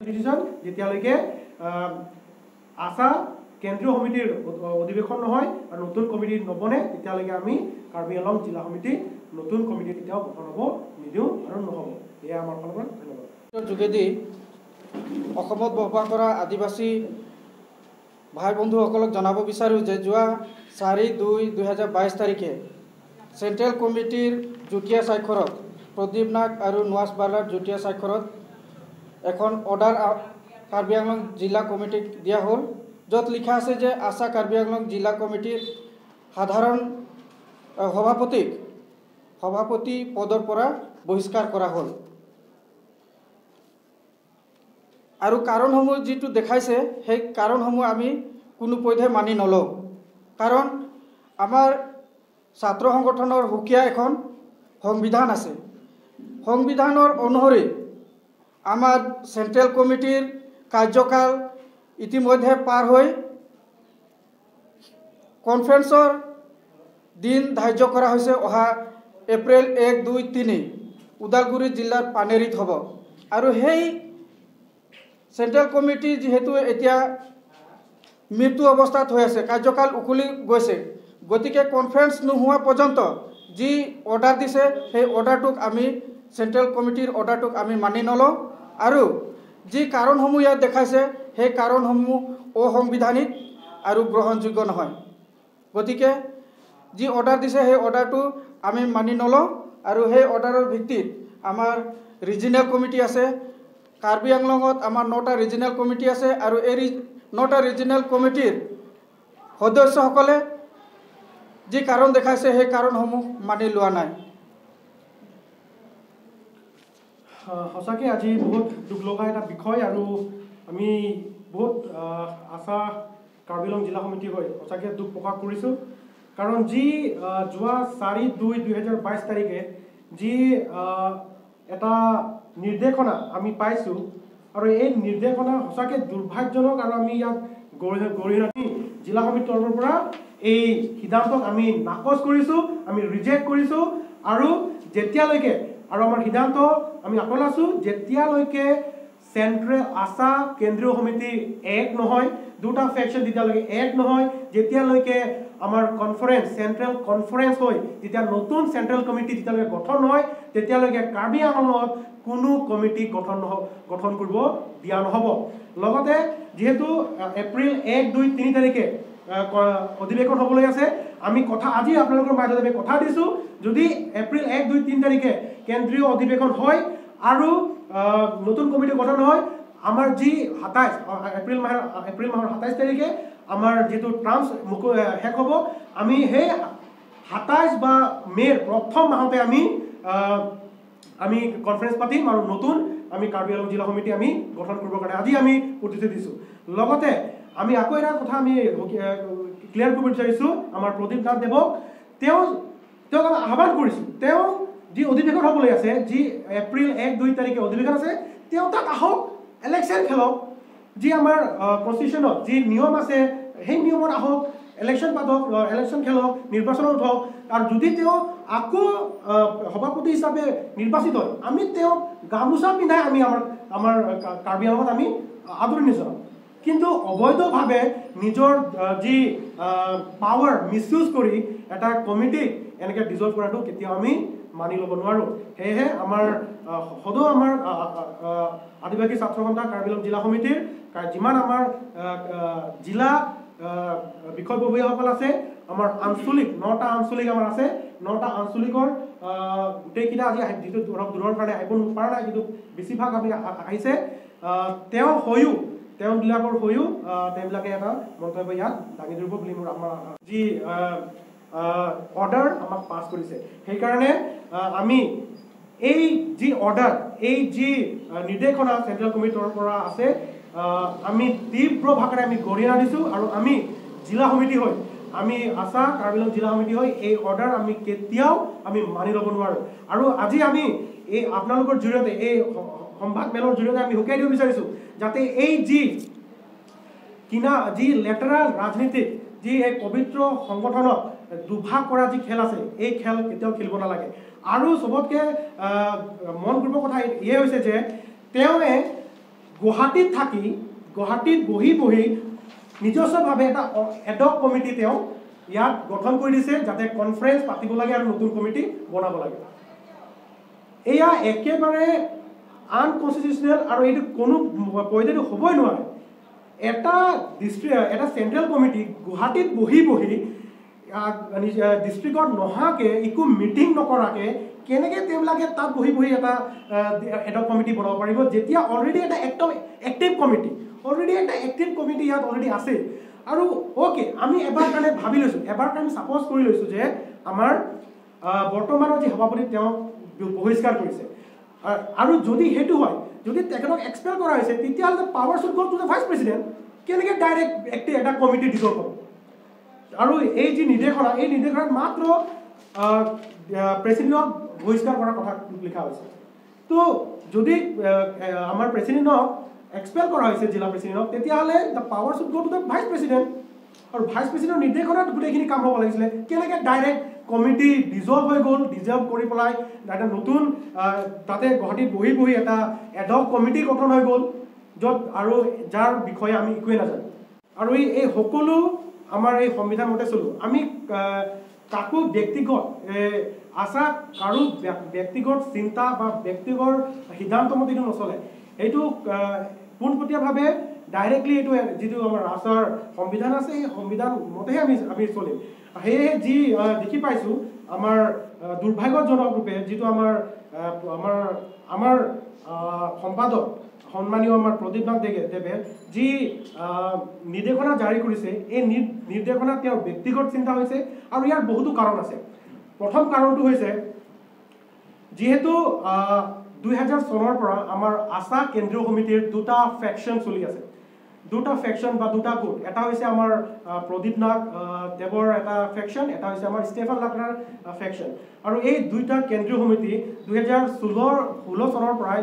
Decision যেতিয়ালৈকে আশা কেন্দ্ৰীয় সমিতিৰ অধিৱেশন নহয় আৰু নতুন কমিটি নবনে তেতিয়ালৈকে আমি কাৰ্বি আংলং জিলা সমিতি নতুন কমিটি কেতিয়াও গঠন হ'ব নিদিওঁ আৰু নহ'ব। এয়া আমাৰ ফালৰ পৰা ধন্যবাদ। যোগেদি অসমত বসবাস কৰা আদিবাসী ভাই বন্ধুসকলক জনাব বিচাৰোঁ যে যোৱা 4/2/2022 তাৰিখে চেণ্ট্ৰেল কমিটিৰ যুটীয়া স্বাক্ষৰত প্ৰদীপ নাগ আৰু নুৱাছ বাৰ্লাৰ যুটীয়া স্বাক্ষৰত এখন অৰ্ডাৰ কাৰ্বি আংলং জিলা কমিটিক দিয়া হ'ল, য'ত লিখা আছে যে আশা কাৰ্বি আংলং জিলা কমিটিৰ সাধাৰণ সভাপতি পদৰ পৰা বহিষ্কাৰ কৰা হ'ল। আৰু কাৰণসমূহ যিটো দেখাইছে সেই কাৰণসমূহ আমি কোনোপধ্যে মানি নলওঁ, কাৰণ আমাৰ ছাত্ৰ সংগঠনৰ সুকীয়া এখন সংবিধান আছে। সংবিধানৰ অনুসৰি আমাৰ চেণ্ট্ৰেল কমিটিৰ কাৰ্যকাল ইতিমধ্যে পাৰ হৈ কনফাৰেন্সৰ দিন ধাৰ্য কৰা হৈছে অহা এপ্ৰিল 1, 2, 3 ওদালগুৰি জিলাৰ পানেৰীত হ'ব। আৰু সেই চেণ্ট্ৰেল কমিটি যেহেতু এতিয়া মৃত্যু অৱস্থাত হৈ আছে, কাৰ্যকাল উকলি গৈছে, গতিকে কনফাৰেন্স নোহোৱা পৰ্যন্ত যি অৰ্ডাৰ দিছে সেই অৰ্ডাৰটোক আমি চেণ্ট্ৰেল কমিটিৰ অৰ্ডাৰটোক আমি মানি নলওঁ। আৰু যি কাৰণসমূহ ইয়াত দেখাইছে সেই কাৰণসমূহ অসাংবিধানিক আৰু গ্ৰহণযোগ্য নহয়। গতিকে যি অৰ্ডাৰ দিছে সেই অৰ্ডাৰটো আমি মানি নলওঁ। আৰু সেই অৰ্ডাৰৰ ভিত্তিত আমাৰ ৰিজিনেল কমিটি আছে, কাৰ্বি আংলঙত আমাৰ 9টা ৰিজিনেল কমিটি আছে, আৰু এই 9টা ৰিজিনেল কমিটিৰ সদস্যসকলে যি কাৰণ দেখাইছে সেই কাৰণসমূহ মানি লোৱা নাই। সঁচাকৈ আজি বহুত দুখ লগা এটা বিষয়, আৰু আমি বহুত আশা কাৰ্বি আংলং জিলা সমিতি হৈ সঁচাকৈ দুখ প্ৰকাশ কৰিছোঁ। কাৰণ যি যোৱা 4/2/2022 তাৰিখে যি এটা নিৰ্দেশনা আমি পাইছোঁ, আৰু এই নিৰ্দেশনা সঁচাকৈ দুৰ্ভাগ্যজনক, আৰু আমি ইয়াক গৰিহণাতি জিলা সমিতিৰ তৰফৰ পৰা এই সিদ্ধান্তক আমি নাকচ কৰিছোঁ, আমি ৰিজেক্ট কৰিছোঁ। আৰু যেতিয়ালৈকে আৰু আমাৰ সিদ্ধান্ত আমি আকলাইছোঁ, যেতিয়ালৈকে চেণ্ট্ৰেল আশা কেন্দ্ৰীয় সমিতি এক নহয়, দুটা ফেকশ্যন যেতিয়ালৈকে এক নহয়, যেতিয়ালৈকে আমাৰ কনফাৰেন্স চেণ্ট্ৰেল কনফাৰেন্স হৈ যেতিয়া নতুন চেণ্ট্ৰেল কমিটি যেতিয়ালৈকে গঠন হয়, তেতিয়ালৈকে কাৰ্বি আংলঙত কোনো কমিটি গঠন কৰিব দিয়া নহ'ব। লগতে যিহেতু এপ্ৰিল 1, 2, 3 তাৰিখে অধিৱেশন হ'বলৈ আছে, আমি আজি আপোনালোকৰ মাজত আমি কথা দিছোঁ, যদি এপ্ৰিল 1, 2, 3 তাৰিখে কেন্দ্ৰীয় অধিৱেশন হয় আৰু নতুন কমিটি গঠন হয়, আমাৰ যি 27 এপ্ৰিল মাহৰ 27 তাৰিখে আমাৰ যিটো টাৰ্মছ শেষ হ'ব, আমি সেই 27 বা মে'ৰ প্ৰথম মাহতে আমি কনফাৰেন্স পাতিম আৰু নতুন আমি কাৰ্বি আংলং জিলা সমিতি আমি গঠন কৰিবৰ কাৰণে আজি আমি প্ৰতিশ্ৰুতি দিছোঁ। লগতে আমি আকৌ এটা কথা আমি ক্লিয়াৰ কৰিব বিচাৰিছোঁ, আমাৰ প্ৰদীপ নাথ দেৱক তেওঁক আমি আহ্বান কৰিছোঁ, তেওঁ যি অধিৱেশন হ'বলৈ আছে, যি এপ্ৰিল 1, 2 তাৰিখে অধিৱেশন আছে, তেওঁ তাত আহক, ইলেকশ্যন খেলক। যি আমাৰ কনষ্টিটিউশ্যনত যি নিয়ম আছে সেই নিয়মত আহক, ইলেকশ্যন পাতক, ইলেকশ্যন খেলক, নিৰ্বাচনত উঠক। আৰু যদি তেওঁ আকৌ সভাপতি হিচাপে নিৰ্বাচিত হয়, আমি তেওঁক গামোচা পিন্ধাই আমি আমাৰ কাৰ্বি আংলঙত আমি আদৰণি জনাম। কিন্তু অবৈধভাৱে নিজৰ যি পাৱাৰ মিছইউজ কৰি এটা কমিটিক এনেকৈ ডিজলভ কৰাটো কেতিয়াও আমি মানি ল'ব নোৱাৰোঁ। সেয়েহে আমাৰ সদৌ আমাৰ আদিবাসী ছাত্ৰ সন্থা কাৰ্বি আংলং জিলা সমিতিৰ যিমান আমাৰ জিলা বিষয়ববীয়াসকল আছে, আমাৰ আঞ্চলিক 9টা আঞ্চলিক আমাৰ আছে, 9টা আঞ্চলিকৰ গোটেইকেইটা আজি যিটো দূৰৰ কাৰণে আহিব পৰা নাই, কিন্তু বেছিভাগ আমি আহিছে, তেওঁবিলাকৰ হৈও তেওঁবিলাকে এটা মন্তব্য ইয়াত দাঙি ধৰিব বুলি মোৰ আমাৰ যি অৰ্ডাৰ আমাক পাছ কৰিছে। সেইকাৰণে আমি এই যি অৰ্ডাৰ, এই যি নিৰ্দেশনা চেণ্ট্ৰেল কমিটিৰ পৰা আছে, আমি তীব্ৰ ভাষাৰে আমি গৰিহণা দিছোঁ। আৰু আমি জিলা সমিতি হৈ আমি আশা কাৰ্বি আংলং জিলা সমিতি হৈ এই অৰ্ডাৰ আমি কেতিয়াও আমি মানি ল'ব নোৱাৰোঁ। আৰু আজি আমি এই আপোনালোকৰ জৰিয়তে এই সংবাদ মেলৰ জৰিয়তে আমি সকীয়াই দিব বিচাৰিছোঁ, যাতে এই যি লেতেৰা ৰাজনীতিক যি এই পবিত্ৰ সংগঠনক দুভাগ কৰা যি খেল আছে, এই খেল কেতিয়াও খেলিব নালাগে। আৰু চবতকৈ মন কৰিব কথা এয়ে হৈছে যে তেওঁৱে গুৱাহাটীত থাকি গুৱাহাটীত বহি নিজস্বভাৱে এটা এডক কমিটি তেওঁ ইয়াত গঠন কৰি দিছে যাতে কনফাৰেন্স পাতিব লাগে আৰু নতুন কমিটি বনাব লাগে। এয়া একেবাৰে আনকনষ্টিটিউচনেল আৰু এইটো কোনো পৰ্যায়ত হ'বই নোৱাৰে। এটা চেণ্ট্ৰেল কমিটি গুৱাহাটীত বহি ডিষ্ট্ৰিক্টত নহাকে একো মিটিং নকৰাকে কেনেকৈ তেওঁলোকে তাত বহি এটা এডক কমিটি বনাব পাৰিব যেতিয়া অলৰেডি এটা এক্টিভ কমিটি ইয়াত অলৰেডি আছে। আৰু অ'কে আমি এবাৰ কাৰণে ভাবি লৈছোঁ, এবাৰ কাৰণে ছাপ'জ কৰি লৈছোঁ যে আমাৰ বৰ্তমানৰ যি সভাপতি তেওঁ বহিষ্কাৰ কৰিছে আৰু যদি সেইটো হয়, যদি তেখেতক এক্সপেল কৰা হৈছে তেতিয়াহ'লে power should go to the vice president. কেনেকৈ ডাইৰেক্ট এটা কমিটি ডিজলভ হ'ব? আৰু এই যি নিৰ্দেশনা, এই নিৰ্দেশনাত মাত্ৰ প্ৰেচিডেণ্টক বহিষ্কাৰ কৰাৰ কথা লিখা হৈছে। তো যদি আমাৰ প্ৰেচিডেণ্টক এক্সপেল কৰা হৈছে জিলা প্ৰেচিডেণ্টক, তেতিয়াহ'লে the power should go to the vice president. আৰু ভাইচ প্ৰেচিডেণ্টৰ নিৰ্দেশনাত গোটেইখিনি কাম হ'ব লাগিছিলে। কেনেকৈ ডাইৰেক্ট কমিটি ডিজলভ হৈ গ'ল, ডিজলভ কৰি পেলাই এটা নতুন তাতে গুৱাহাটীত বহি এটা এডক কমিটি গঠন হৈ গ'ল, য'ত আৰু যাৰ বিষয়ে আমি একোৱে নাজানো। আৰু এই সকলো আমাৰ এই সংবিধান মতে চলোঁ। আমি কাকো ব্যক্তিগত কাৰো ব্যক্তিগত চিন্তা বা ব্যক্তিগত সিদ্ধান্ত মতে এইটো নচলে। এইটো পোনপটীয়াভাৱে ডাইৰেক্টলি এইটো যিটো আমাৰ ৰাষ্ট্ৰৰ সংবিধান আছে, সেই সংবিধান মতেহে আমি চলিম। সেয়েহে যি দেখি পাইছোঁ আমাৰ দুৰ্ভাগ্যজনক ৰূপে যিটো আমাৰ সম্পাদক সন্মানীয় আমাৰ প্ৰদীপ নাথ দেৱে যি নিৰ্দেশনা জাৰি কৰিছে, এই নিৰ্দেশনাত তেওঁৰ ব্যক্তিগত চিন্তা হৈছে আৰু ইয়াৰ বহুতো কাৰণ আছে। প্ৰথম কাৰণটো হৈছে যিহেতু 2000 চনৰ পৰা আমাৰ আশা কেন্দ্ৰীয় সমিতিৰ দুটা ফেকশ্যন চলি আছে, দুটা ফেকশ্যন বা দুটা গোট। এটা হৈছে আমাৰ প্ৰদীপ নাথ দেৱৰ এটা ফেকশ্যন, এটা হৈছে আমাৰ ষ্টেফেন লাকৰাৰ ফেকশ্যন। আৰু এই দুইটা কেন্দ্ৰীয় সমিতি 2016 চনৰ পৰাই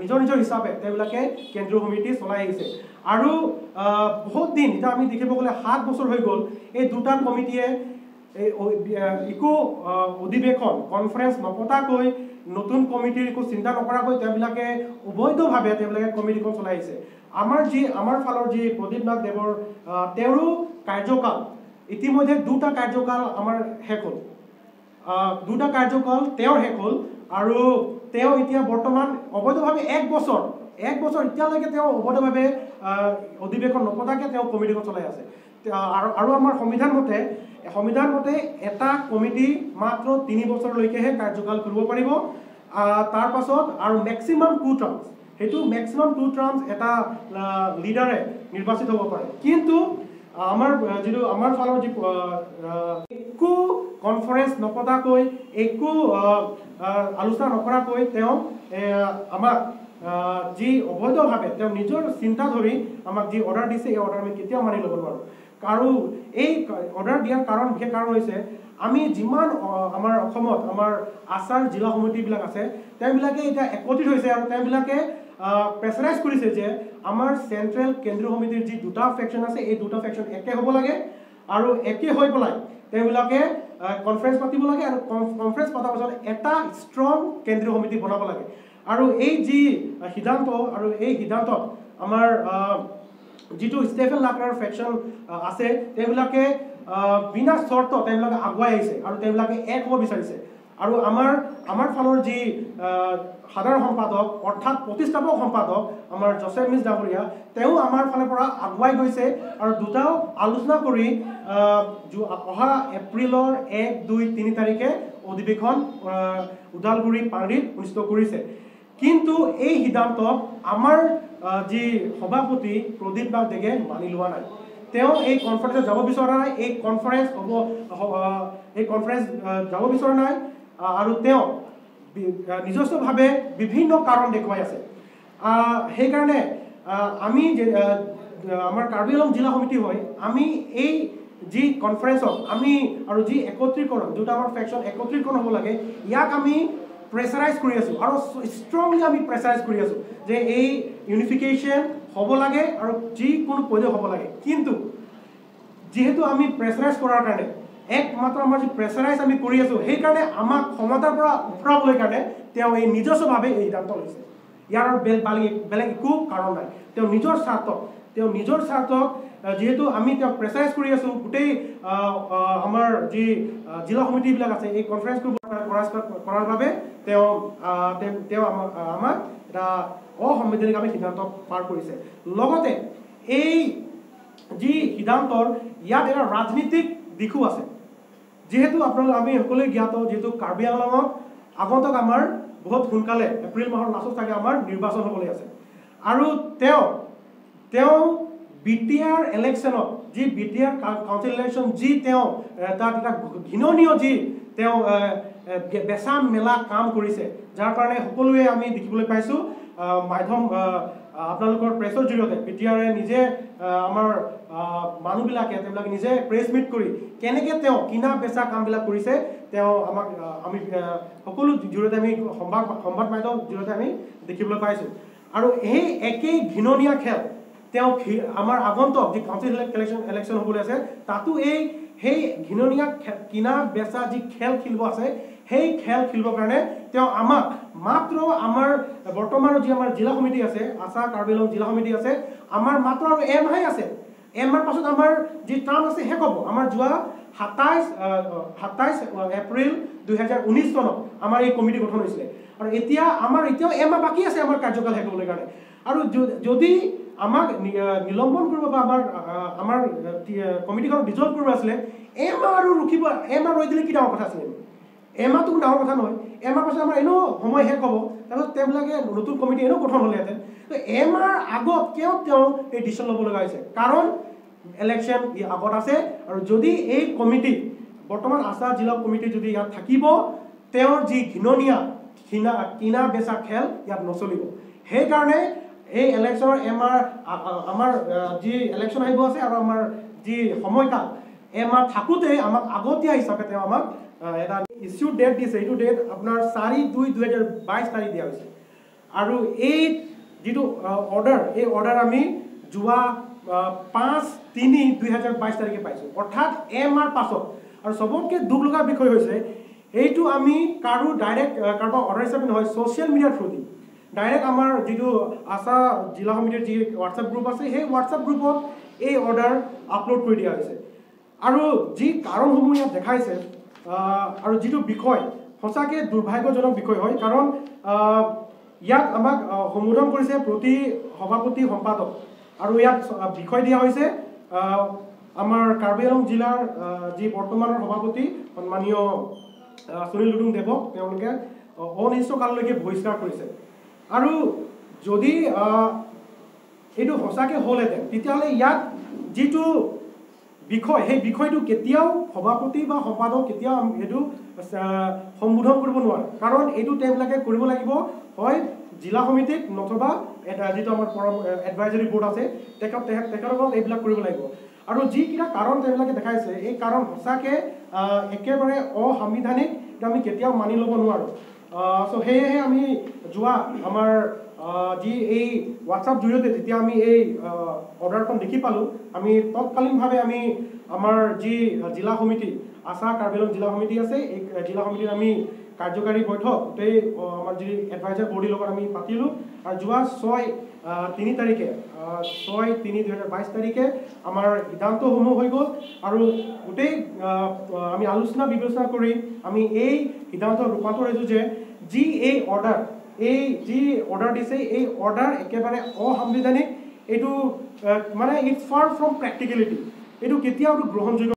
নিজৰ হিচাপে তেওঁলোকে কেন্দ্ৰীয় সমিতি চলাই আহিছে। আৰু বহুত দিন এতিয়া আমি দেখিব গ'লে 7 বছৰ হৈ গ'ল এই দুটা কমিটিয়ে একো অধিৱেশন কনফাৰেন্স নপতাকৈ, নতুন কমিটিৰ একো চিন্তা নকৰাকৈ তেওঁলোকে অবৈধভাৱে কমিটিখন চলাই আহিছে। আমাৰ ফালৰ যি প্ৰদীপ নাথ দেৱৰ তেওঁৰো কাৰ্যকাল ইতিমধ্যে দুটা কাৰ্যকাল আমাৰ শেষ হ'ল, দুটা কাৰ্যকাল তেওঁৰ শেষ হ'ল। আৰু তেওঁ এতিয়া বৰ্তমান অবৈধভাৱে এক বছৰ এতিয়ালৈকে তেওঁ অবৈধভাৱে অধিৱেশন নপতাকৈ তেওঁ কমিটিখন চলাই আছে। আৰু আমাৰ সংবিধান মতে এটা কমিটি মাত্ৰ 3 বছৰলৈকেহে কাৰ্যকাল কৰিব পাৰিব। তাৰ পাছত আৰু মেক্সিমাম 2 টাৰ্মছ, সেইটো মেক্সিমাম 2 টাৰ্মছ এটা লিডাৰে নিৰ্বাচিত হ'ব পাৰে। কিন্তু আমাৰ ফালৰ যি একো কনফাৰেন্স নপতাকৈ, একো আলোচনা নকৰাকৈ তেওঁ আমাক যি অবৈধভাৱে তেওঁ নিজৰ চিন্তা ধৰি আমাক যি অৰ্ডাৰ দিছে, এই অৰ্ডাৰ আমি কেতিয়াও মানি ল'ব নোৱাৰোঁ। আৰু এই অৰ্ডাৰ দিয়াৰ বিশেষ কাৰণ হৈছে আমি যিমান আমাৰ অসমত আমাৰ আচাৰ জিলা সমিতিবিলাক আছে তেওঁবিলাকে এতিয়া একত্ৰিত হৈছে আৰু তেওঁবিলাকে প্ৰেছাৰাইজ কৰিছে যে আমাৰ চেণ্ট্ৰেল কেন্দ্ৰীয় সমিতিৰ যি দুটা ফেকশ্যন আছে, এই দুটা ফেকশ্যন একে হ'ব লাগে আৰু একে হৈ পেলাই তেওঁবিলাকে কনফাৰেন্স পাতিব লাগে আৰু কনফাৰেন্স পতাৰ পাছত এটা ষ্ট্ৰং কেন্দ্ৰীয় সমিতি বনাব লাগে। আৰু এই যি সিদ্ধান্ত, আৰু এই সিদ্ধান্তত আমাৰ যিটো ষ্টেফেন লাকৰাৰ ফেকশ্যন আছে তেওঁবিলাকে বিনা চৰ্ত তেওঁবিলাকে আগুৱাই আহিছে আৰু তেওঁবিলাকে এক হ'ব বিচাৰিছে। আৰু আমাৰ ফালৰ যি সাধাৰণ সম্পাদক অৰ্থাৎ প্ৰতিষ্ঠাপক সম্পাদক আমাৰ জোচেফ মিছ ডাঙৰীয়া, তেওঁ আমাৰ ফালৰ পৰা আগুৱাই গৈছে আৰু দুটাও আলোচনা কৰি অহা এপ্ৰিলৰ 1, 2, 3 তাৰিখে অধিৱেশন ওদালগুৰি পাংৰিত অনুষ্ঠিত কৰিছে। কিন্তু এই সিদ্ধান্ত আমাৰ যি সভাপতি প্ৰদীপ নাথ দেৱে মানি লোৱা নাই। তেওঁ এই কনফাৰেন্সত যাব বিচৰা নাই, এই কনফাৰেন্স যাব বিচৰা নাই আৰু তেওঁ নিজস্বভাৱে বিভিন্ন কাৰণ দেখুৱাই আছে। সেইকাৰণে আমি আমাৰ কাৰ্বি আংলং জিলা সমিতি হয়, আমি এই যি কনফাৰেন্সত আমি আৰু যি একত্ৰীকৰণ, দুটা আমাৰ ফেকশ্যন একত্ৰীকৰণ হ'ব লাগে, ইয়াক আমি প্ৰেছাৰাইজ কৰি আছোঁ আৰু ষ্ট্ৰংলি আমি প্ৰেছাৰাইজ কৰি আছোঁ যে এই ইউনিফিকেশ্যন হ'ব লাগে আৰু যিকোনো পৰ্যায়ত হ'ব লাগে। কিন্তু যিহেতু আমি প্ৰেছাৰাইজ কৰাৰ কাৰণে একমাত্ৰ আমাৰ যি প্ৰেছাৰাইজ আমি কৰি আছোঁ, সেইকাৰণে আমাক ক্ষমতাৰ পৰা উফৰাবলৈ কাৰণে তেওঁ এই নিজস্বভাৱে এই সিদ্ধান্ত লৈছে। ইয়াৰ বেলেগ একো কাৰণ নাই। তেওঁ নিজৰ স্বাৰ্থক যেহেতু আমি তেওঁক প্ৰেচাৰাইজ কৰি আছোঁ, গোটেই আমাৰ যি জিলা সমিতিবিলাক আছে এই কনফাৰেঞ্চ কৰাৰ বাবে তেওঁ আমাক এটা অসাংবিধানিক আমি সিদ্ধান্ত পাৰ কৰিছে। লগতে এই যি সিদ্ধান্তৰ ইয়াত এটা ৰাজনীতিক দিশো আছে। যেহেতু আমি সকলোৱে জ্ঞাত, যেহেতু কাৰ্বি আংলঙত আগন্তুক আমাৰ বহুত সোনকালে এপ্ৰিল মাহৰ লাষ্টত চাগে আমাৰ নিৰ্বাচন হ'বলৈ আছে। আৰু তেওঁ BTR ইলেকশ্যনত যি BTR কাউন্সিল ইলেকশ্যন যি তেওঁ তাত এটা ঘৃণনীয় যি তেওঁ বেচা মেলা কাম কৰিছে, যাৰ কাৰণে সকলোৱে আমি দেখিবলৈ পাইছোঁ মাধ্যম আপোনালোকৰ প্ৰেছৰ জৰিয়তে BTRে নিজে আমাৰ মানুহবিলাকে তেওঁলোকে নিজে প্ৰেছ মিট কৰি কেনেকৈ তেওঁ কিনা বেচা কামবিলাক কৰিছে তেওঁ আমাক আমি সকলো জৰিয়তে আমি সংবাদ মাধ্যমৰ জৰিয়তে আমি দেখিবলৈ পাইছোঁ। আৰু এই একেই ঘৃণনীয় খেল তেওঁ আমাৰ আগন্তুক যি কাউন্সিল ইলেকশ্যন হ'বলৈ আছে তাতো সেই ঘৃণনীয় কিনা বেচা যি খেল খেলিব আছে, সেই খেল খেলিবৰ কাৰণে তেওঁ আমাক মাত্ৰ আমাৰ বৰ্তমানৰ যি আমাৰ জিলা সমিতি আছে, আছা কাৰ্বি আংলং জিলা সমিতি আছে, আমাৰ মাত্ৰ আৰু এমাহে আছে। এমাহৰ পাছত আমাৰ যি টাৰ্ম আছে শেষ হ'ব। আমাৰ যোৱা 27 এপ্ৰিল 2019 চনত আমাৰ এই কমিটি গঠন হৈছিলে। আৰু এতিয়াও এমাহ বাকী আছে আমাৰ কাৰ্যকাল শেষ হ'বলৈ কাৰণে। আৰু যদি আমাক নিলম্বন কৰিব বা আমাৰ কমিটিখনক ডিজলভ কৰিব আছিলে, এমাহ আৰু এমাহ ৰৈ দিলে কি ডাঙৰ কথা আছিলে? এমাহটো ডাঙৰ কথা নহয়। এমাহ পাছত আমাৰ এনেও সময় শেষ হ'ব, তাৰপিছত তেওঁবিলাকে নতুন কমিটি এনেও গঠন হ'লেহেঁতেন। তো এমাহৰ আগত তেওঁ এই ডিচিশ্যন ল'ব লগা হৈছে, কাৰণ ইলেকশ্যন আগত আছে। আৰু যদি এই কমিটি বৰ্তমান আছা জিলা কমিটি যদি ইয়াত থাকিব, তেওঁৰ যি ঘৃণনীয় কিনা বেচা খেল ইয়াত নচলিব। সেইকাৰণে এই ইলেকশ্যনৰ আমাৰ যি ইলেকশ্যন আহিব আছে আৰু আমাৰ যি সময়কাল এমাহ থাকোঁতেই আমাক আগতীয়া হিচাপে তেওঁ আমাক এটা ইছ্যু ডেট দিছে। এইটো ডেট আপোনাৰ 4/2/2022 তাৰিখ দিয়া হৈছে। আৰু এই যিটো অৰ্ডাৰ, এই অৰ্ডাৰ আমি যোৱা 5/3/2022 তাৰিখে পাইছোঁ, অৰ্থাৎ এমাহৰ পাছত। আৰু চবতকৈ দুখ লগা বিষয় হৈছে এইটো আমি কাৰোবাৰ অৰ্ডাৰ হিচাপে নহয়, ছ'চিয়েল মিডিয়াৰ থ্ৰুদি ডাইৰেক্ট আমাৰ যিটো আছা জিলা সমিতিৰ যি হোৱাটছএপ গ্ৰুপ আছে, সেই হোৱাটছএপ গ্ৰুপত এই অৰ্ডাৰ আপলোড কৰি দিয়া হৈছে। আৰু যি কাৰণসমূহ ইয়াত দেখাইছে আৰু যিটো বিষয় সঁচাকৈ দুৰ্ভাগ্যজনক বিষয় হয়, কাৰণ ইয়াত আমাক সম্বোধন কৰিছে প্ৰতি সভাপতি সম্পাদক। আৰু ইয়াত বিষয় দিয়া হৈছে আমাৰ কাৰ্বি আংলং জিলাৰ যি বৰ্তমানৰ সভাপতি সন্মানীয় সুনীল লুডুং দেৱক তেওঁলোকে অনিৰ্দিষ্টকাললৈকে বহিষ্কাৰ কৰিছে। আৰু যদি এইটো সঁচাকৈ হ'লহেঁতেন, তেতিয়াহ'লে ইয়াত যিটো বিষয়, সেই বিষয়টো কেতিয়াও সভাপতি বা সম্পাদক কেতিয়াও এইটো সম্বোধন কৰিব নোৱাৰে। কাৰণ এইটো তেওঁবিলাকে কৰিব লাগিব হয় জিলা সমিতিক, নতুবা যিটো আমাৰ এডভাইজৰী বৰ্ড আছে তেখেতসকলক এইবিলাক কৰিব লাগিব। আৰু যিকেইটা কাৰণ তেওঁবিলাকে দেখাইছে, এই কাৰণ সঁচাকৈ একেবাৰে অসাংবিধানিক, এইটো আমি কেতিয়াও মানি ল'ব নোৱাৰোঁ। চ' সেয়েহে আমি যোৱা আমাৰ যি এই হোৱাটছআপ জৰিয়তে যেতিয়া আমি এই অৰ্ডাৰখন দেখি পালোঁ, আমি তৎকালীনভাৱে আমি আমাৰ যি জিলা সমিতি আছা কাৰ্বি আংলং জিলা সমিতি আছে, এই জিলা সমিতিৰ আমি কাৰ্যকাৰী বৈঠক গোটেই আমাৰ যি এডভাইজাৰ বৰ্ডিৰ লগত আমি পাতিলোঁ। আৰু যোৱা 6/3/2022 তাৰিখে আমাৰ সিদ্ধান্তসমূহ হৈ গ'ল। আৰু গোটেই আমি আলোচনা বিবেচনা কৰি আমি এই সিদ্ধান্ত ৰূপান্তৰ হৈছোঁ যে এই যি অৰ্ডাৰ দিছে, এই অৰ্ডাৰ একেবাৰে অসাংবিধানিক। এইটো মানে ইটছ ফাৰ ফ্ৰম প্ৰেক্টিকেলিটি, এইটো কেতিয়াও গ্ৰহণযোগ্য